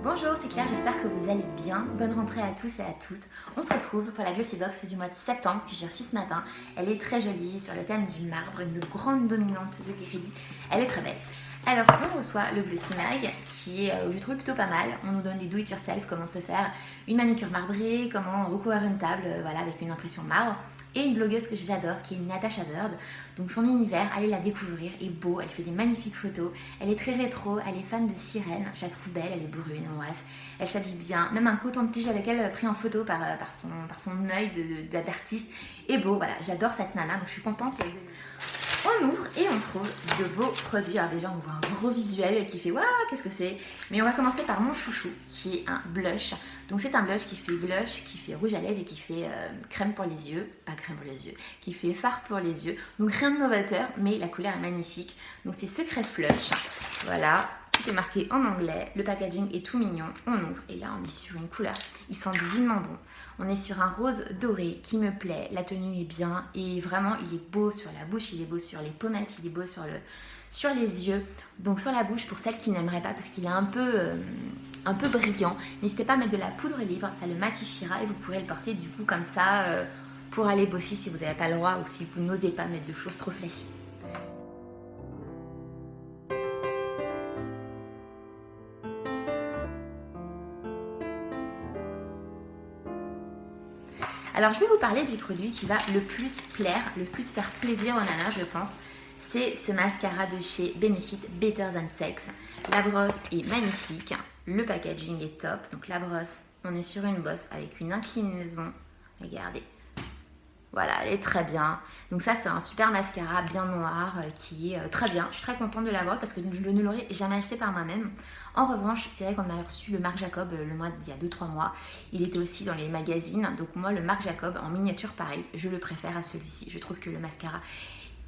Bonjour, c'est Claire, j'espère que vous allez bien. Bonne rentrée à tous et à toutes. On se retrouve pour la Glossy Box du mois de septembre que j'ai reçue ce matin. Elle est très jolie sur le thème du marbre, une grande dominante de gris. Elle est très belle. Alors, on reçoit le Glossy Mag qui est, je trouve, plutôt pas mal. On nous donne des do-it-yourself, comment se faire une manicure marbrée, comment recouvrir une table voilà, avec une impression marbre. Et une blogueuse que j'adore qui est Natasha Bird. Donc son univers, allez la découvrir, est beau, elle fait des magnifiques photos, elle est très rétro, elle est fan de sirène, je la trouve belle, elle est brune, bref, elle s'habille bien, même un coton-tige avec elle pris en photo par son œil d'artiste est beau, voilà, j'adore cette nana, donc je suis contente. On ouvre et on trouve de beaux produits. Alors déjà on voit un gros visuel qui fait waouh, qu'est-ce que c'est? Mais on va commencer par mon chouchou qui est un blush. Donc c'est un blush qui fait blush, qui fait rouge à lèvres et qui fait crème pour les yeux, pas crème pour les yeux, qui fait fard pour les yeux. Donc rien de novateur, mais la couleur est magnifique. Donc c'est Secret Flush, voilà. Tout est marqué en anglais, le packaging est tout mignon, on ouvre et là on est sur une couleur, il sent divinement bon. On est sur un rose doré qui me plaît, la tenue est bien et vraiment il est beau sur la bouche, il est beau sur les pommettes, il est beau sur les yeux. Donc sur la bouche pour celles qui n'aimeraient pas parce qu'il est un peu brillant, n'hésitez pas à mettre de la poudre libre, ça le matifiera et vous pourrez le porter du coup comme ça pour aller bosser si vous n'avez pas le droit ou si vous n'osez pas mettre de choses trop flashy. Alors je vais vous parler du produit qui va le plus plaire, le plus faire plaisir aux nanas je pense. C'est ce mascara de chez Benefit Better Than Sex. La brosse est magnifique, le packaging est top. Donc la brosse, on est sur une bosse avec une inclinaison, regardez. Voilà, elle est très bien. Donc ça, c'est un super mascara bien noir qui est très bien. Je suis très contente de l'avoir parce que je ne l'aurais jamais acheté par moi-même. En revanche, c'est vrai qu'on a reçu le Marc Jacob il y a 2-3 mois. Il était aussi dans les magazines. Donc moi, le Marc Jacob en miniature, pareil, je le préfère à celui-ci. Je trouve que le mascara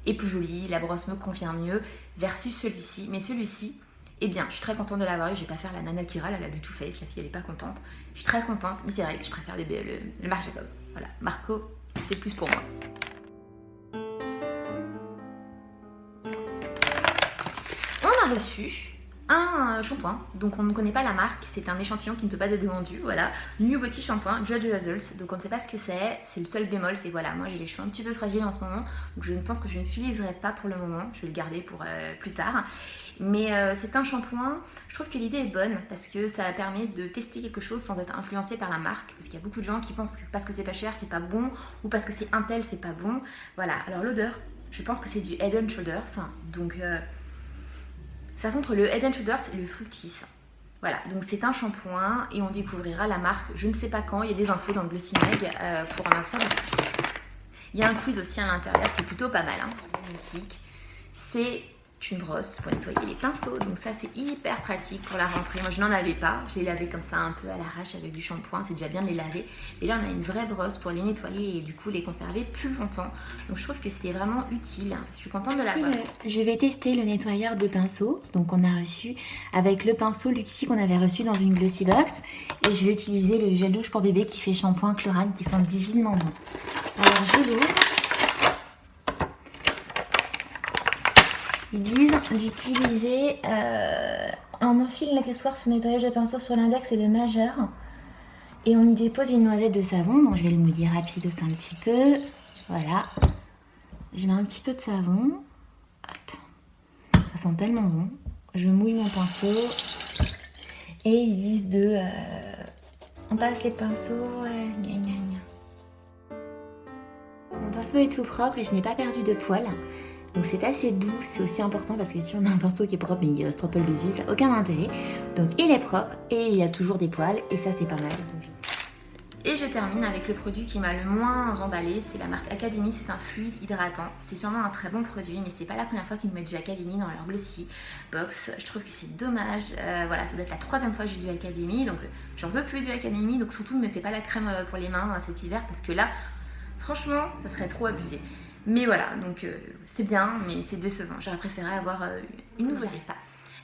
est plus joli, la brosse me convient mieux versus celui-ci. Mais celui-ci, eh bien, je suis très contente de l'avoir. Je vais pas faire la nana qui râle, elle a du Too Faced, la fille elle est pas contente. Je suis très contente, mais c'est vrai que je préfère le Marc Jacob. Voilà, Marco, c'est plus pour moi. On a reçu un shampoing, donc on ne connaît pas la marque, c'est un échantillon qui ne peut pas être vendu, voilà. New Body Shampoing, Judge Results, donc on ne sait pas ce que c'est le seul bémol, c'est voilà, moi j'ai les cheveux un petit peu fragiles en ce moment, donc je pense que je ne l'utiliserai pas pour le moment, je vais le garder pour plus tard. Mais c'est un shampoing, je trouve que l'idée est bonne parce que ça permet de tester quelque chose sans être influencé par la marque. Parce qu'il y a beaucoup de gens qui pensent que parce que c'est pas cher, c'est pas bon, ou parce que c'est un tel, c'est pas bon. Voilà, alors l'odeur, je pense que c'est du Head & Shoulders, donc ça sent entre le Head & Shoulders et le Fructis. Voilà, donc c'est un shampoing et on découvrira la marque, je ne sais pas quand, il y a des infos dans le Glossy Mag pour en savoir plus. Il y a un quiz aussi à l'intérieur qui est plutôt pas mal, magnifique. C'est une brosse pour nettoyer les pinceaux, donc ça c'est hyper pratique pour la rentrée. Moi je n'en avais pas, je les lavais comme ça un peu à l'arrache avec du shampoing, c'est déjà bien de les laver, mais là on a une vraie brosse pour les nettoyer et du coup les conserver plus longtemps, donc je trouve que c'est vraiment utile, je suis contente de l'avoir. Je vais tester le nettoyeur de pinceau, donc on a reçu avec le pinceau Luxie qu'on avait reçu dans une Glossy Box, et je vais utiliser le gel douche pour bébé qui fait shampoing Chlorane qui sent divinement bon. Alors je l'ouvre. Ils disent d'utiliser on enfile l'accessoire sur le nettoyage de pinceau sur l'index et le majeur et on y dépose une noisette de savon, donc je vais le mouiller rapide aussi un petit peu, voilà, je mets un petit peu de savon, hop, ça sent tellement bon, je mouille mon pinceau et ils disent on passe les pinceaux, gna gna gna. Mon pinceau est tout propre et je n'ai pas perdu de poils. Donc c'est assez doux, c'est aussi important parce que si on a un pinceau qui est propre mais il se tropole dessus, ça n'a aucun intérêt. Donc il est propre et il a toujours des poils et ça c'est pas mal. Et je termine avec le produit qui m'a le moins emballé, c'est la marque Academy, c'est un fluide hydratant. C'est sûrement un très bon produit, mais c'est pas la première fois qu'ils mettent du Academy dans leur Glossy Box. Je trouve que c'est dommage, voilà, ça doit être la 3e fois que j'ai du Academy, donc j'en veux plus du Academy, donc surtout ne mettez pas la crème pour les mains cet hiver parce que là, franchement, ça serait trop abusé. Mais voilà, donc c'est bien, mais c'est décevant. J'aurais préféré avoir une nouveauté.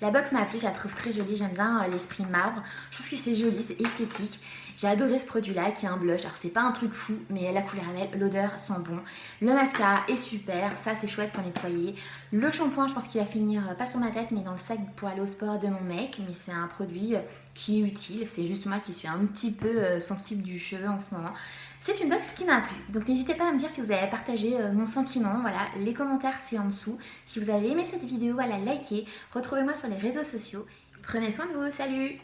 La box m'a plu, je la trouve très jolie, j'aime bien l'esprit marbre. Je trouve que c'est joli, c'est esthétique. J'ai adoré ce produit-là qui est un blush. Alors c'est pas un truc fou, mais la couleur est belle, l'odeur sent bon. Le mascara est super, ça c'est chouette pour nettoyer. Le shampoing, je pense qu'il va finir pas sur ma tête, mais dans le sac pour aller au sport de mon mec. Mais c'est un produit qui est utile, c'est juste moi qui suis un petit peu sensible du cheveu en ce moment. C'est une box qui m'a plu, donc n'hésitez pas à me dire si vous avez partagé mon sentiment, voilà, les commentaires c'est en dessous. Si vous avez aimé cette vidéo, voilà, likez, retrouvez-moi sur les réseaux sociaux. Prenez soin de vous, salut!